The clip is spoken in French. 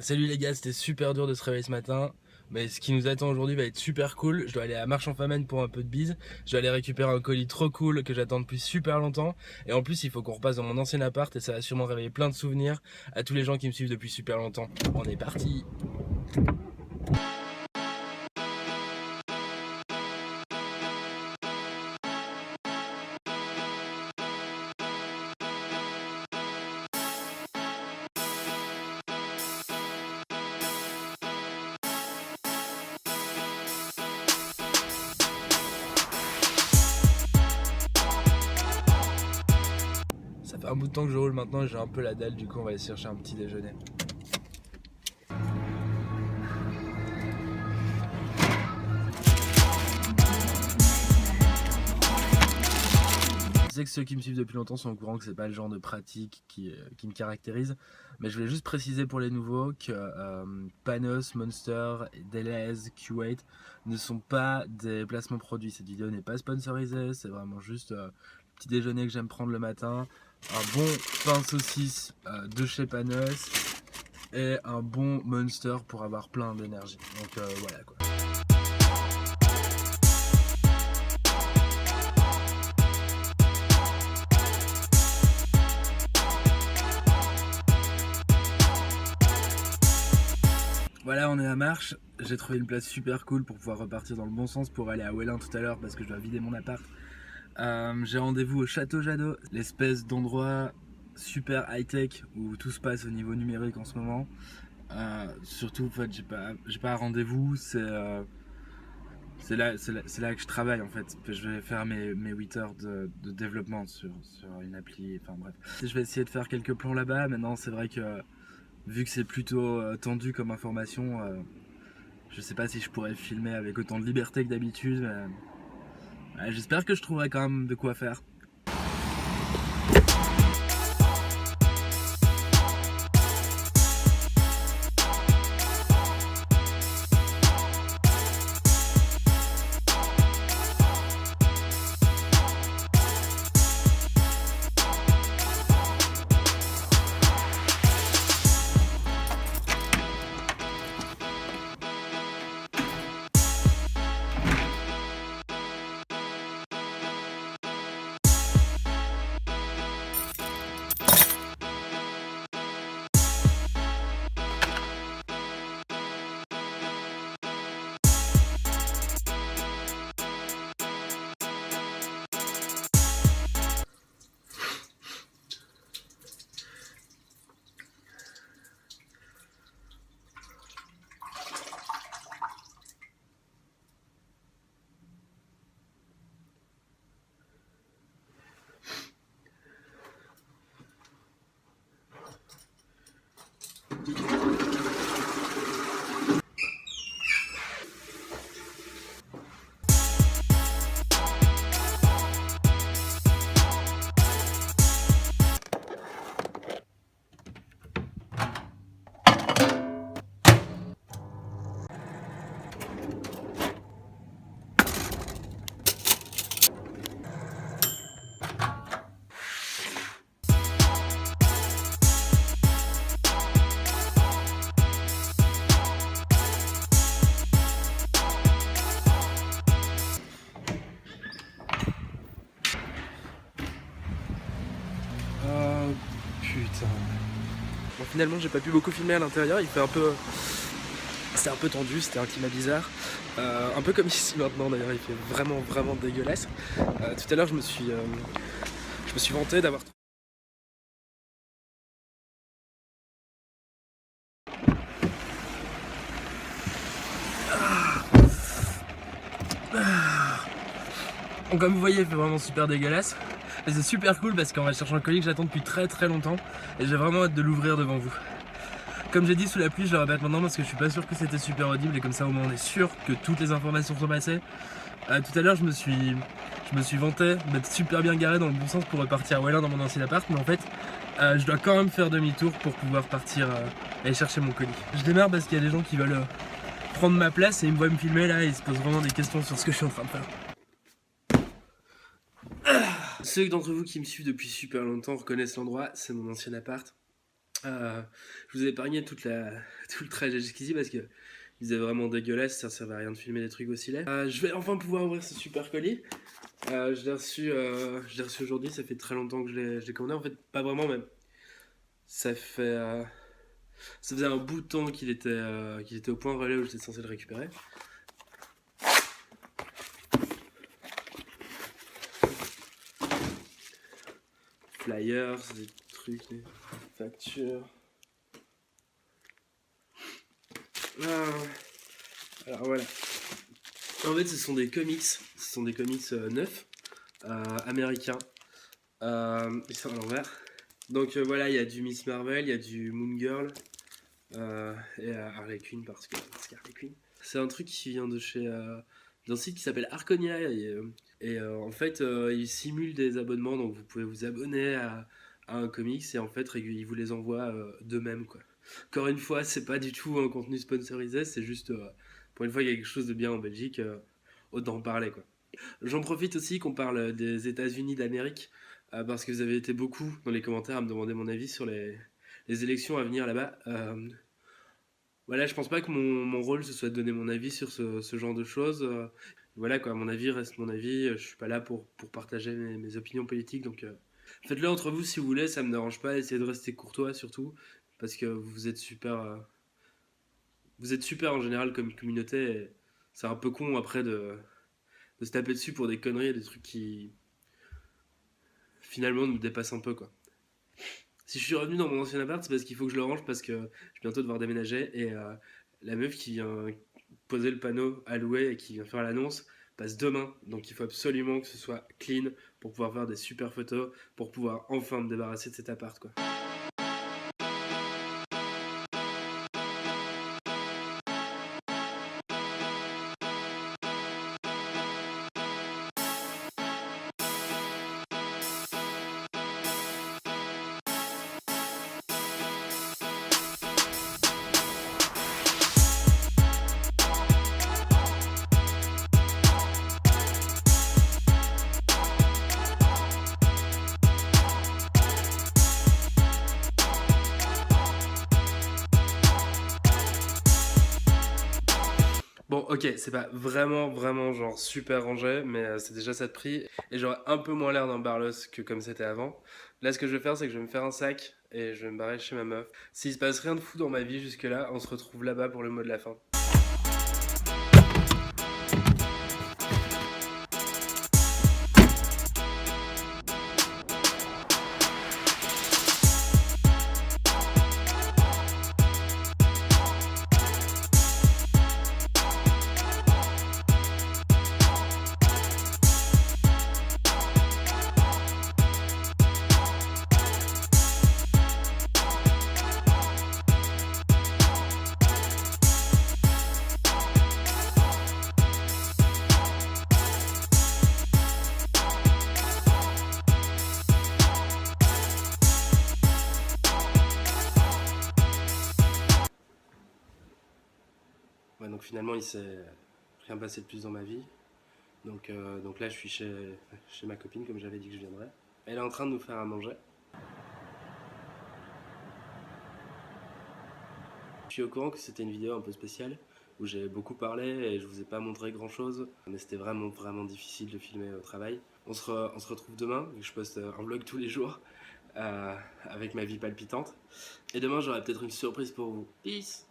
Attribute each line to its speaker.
Speaker 1: Salut les gars, c'était super dur de se réveiller ce matin, mais ce qui nous attend aujourd'hui va être super cool. Je dois aller à Marche-en-Famenne pour un peu de bise, je dois aller récupérer un colis trop cool que j'attends depuis super longtemps, et en plus il faut qu'on repasse dans mon ancien appart et ça va sûrement réveiller plein de souvenirs à tous les gens qui me suivent depuis super longtemps. On est parti. Ça fait un bout de temps que je roule maintenant et j'ai un peu la dalle, du coup on va aller chercher un petit déjeuner. Je sais que ceux qui me suivent depuis longtemps sont au courant que c'est pas le genre de pratique qui me caractérise, mais je voulais juste préciser pour les nouveaux que Panos, Monster, Deleuze, Q8 ne sont pas des placements produits. Cette vidéo n'est pas sponsorisée, c'est vraiment juste le petit déjeuner que j'aime prendre le matin, un bon pain saucisse de chez Panos et un bon Monster pour avoir plein d'énergie. Donc voilà quoi. Voilà, on est à Marche. J'ai trouvé une place super cool pour pouvoir repartir dans le bon sens pour aller à Wellin tout à l'heure parce que je dois vider mon appart. J'ai rendez-vous au Château Jadot, l'espèce d'endroit super high-tech où tout se passe au niveau numérique en ce moment. Surtout, en fait, j'ai pas un rendez-vous, c'est là que je travaille en fait. Je vais faire mes 8 heures de développement sur une appli, enfin bref. Je vais essayer de faire quelques plans là-bas. Maintenant, c'est vrai que vu que c'est plutôt tendu comme information, je sais pas si je pourrais filmer avec autant de liberté que d'habitude, mais ouais, j'espère que je trouverai quand même de quoi faire. Oh putain. Bon, finalement j'ai pas pu beaucoup filmer à l'intérieur, il fait un peu... C'était un peu tendu, c'était un climat bizarre. Un peu comme ici maintenant d'ailleurs, il fait vraiment dégueulasse. Tout à l'heure je me suis vanté d'avoir... Donc comme vous voyez, il fait vraiment super dégueulasse. Et c'est super cool parce qu'on va chercher un colis que j'attends depuis très longtemps. Et j'ai vraiment hâte de l'ouvrir devant vous. Comme j'ai dit sous la pluie, je le répète maintenant parce que je suis pas sûr que c'était super audible. Et comme ça au moins on est sûr que toutes les informations sont passées. Tout à l'heure je me suis vanté d'être super bien garé dans le bon sens pour repartir à Wellin dans mon ancien appart. Mais en fait je dois quand même faire demi-tour pour pouvoir partir aller chercher mon colis. Je démarre parce qu'il y a des gens qui veulent prendre ma place et ils me voient me filmer là et ils se posent vraiment des questions sur ce que je suis en train de faire. Ceux d'entre vous qui me suivent depuis super longtemps reconnaissent l'endroit, c'est mon ancien appart.
Speaker 2: Je vous ai épargné tout le trajet jusqu'ici parce que il faisait vraiment dégueulasse, ça servait à rien de filmer des trucs aussi laids. Je vais enfin pouvoir ouvrir ce super colis. Je l'ai reçu aujourd'hui, ça fait très longtemps que je l'ai commandé. En fait, pas vraiment même. Ça fait, ça faisait un bout de temps qu'il était au point relais où j'étais censé le récupérer. Flyers, des trucs, des factures. Ah, alors voilà. En fait, ce sont des comics. Ce sont des comics neufs, américains. Ils sont à l'envers. Donc voilà, il y a du Miss Marvel, il y a du Moon Girl et Harley Quinn parce que Harley Quinn. C'est un truc qui vient de chez d'un site qui s'appelle Arconia en fait il simule des abonnements, donc vous pouvez vous abonner à un comics et en fait ils vous les envoient d'eux-mêmes quoi. Encore une fois, c'est pas du tout un contenu sponsorisé, c'est juste pour une fois il y a quelque chose de bien en Belgique, autant en parler quoi. J'en profite aussi qu'on parle des États-Unis d'Amérique, parce que vous avez été beaucoup dans les commentaires à me demander mon avis sur les élections à venir là-bas. Voilà, je pense pas que mon rôle ce soit de donner mon avis sur ce genre de choses. Voilà quoi, mon avis reste mon avis. Je suis pas là pour partager mes opinions politiques, donc faites-le entre vous si vous voulez, ça me dérange pas. Essayez de rester courtois surtout, parce que vous êtes super en général comme communauté. Et c'est un peu con après de se taper dessus pour des conneries et des trucs qui finalement nous dépassent un peu quoi. Si je suis revenu dans mon ancien appart, c'est parce qu'il faut que je le range parce que je vais bientôt devoir déménager et la meuf qui vient poser le panneau à louer et qui vient faire l'annonce passe demain. Donc il faut absolument que ce soit clean pour pouvoir faire des super photos, pour pouvoir enfin me débarrasser de cet appart quoi. Bon, ok, c'est pas vraiment genre super rangé, mais c'est déjà ça de prix. Et j'aurais un peu moins l'air d'un barlos que comme c'était avant. Là, ce que je vais faire, c'est que je vais me faire un sac et je vais me barrer chez ma meuf. S'il se passe rien de fou dans ma vie jusque-là, on se retrouve là-bas pour le mot de la fin. Ouais, donc finalement, il s'est rien passé de plus dans ma vie. Donc là, je suis chez ma copine, comme j'avais dit que je viendrais. Elle est en train de nous faire à manger. Je suis au courant que c'était une vidéo un peu spéciale, où j'ai beaucoup parlé et je vous ai pas montré grand chose, mais c'était vraiment difficile de filmer au travail. On se retrouve demain, vu que je poste un vlog tous les jours, avec ma vie palpitante. Et demain, j'aurai peut-être une surprise pour vous. Peace!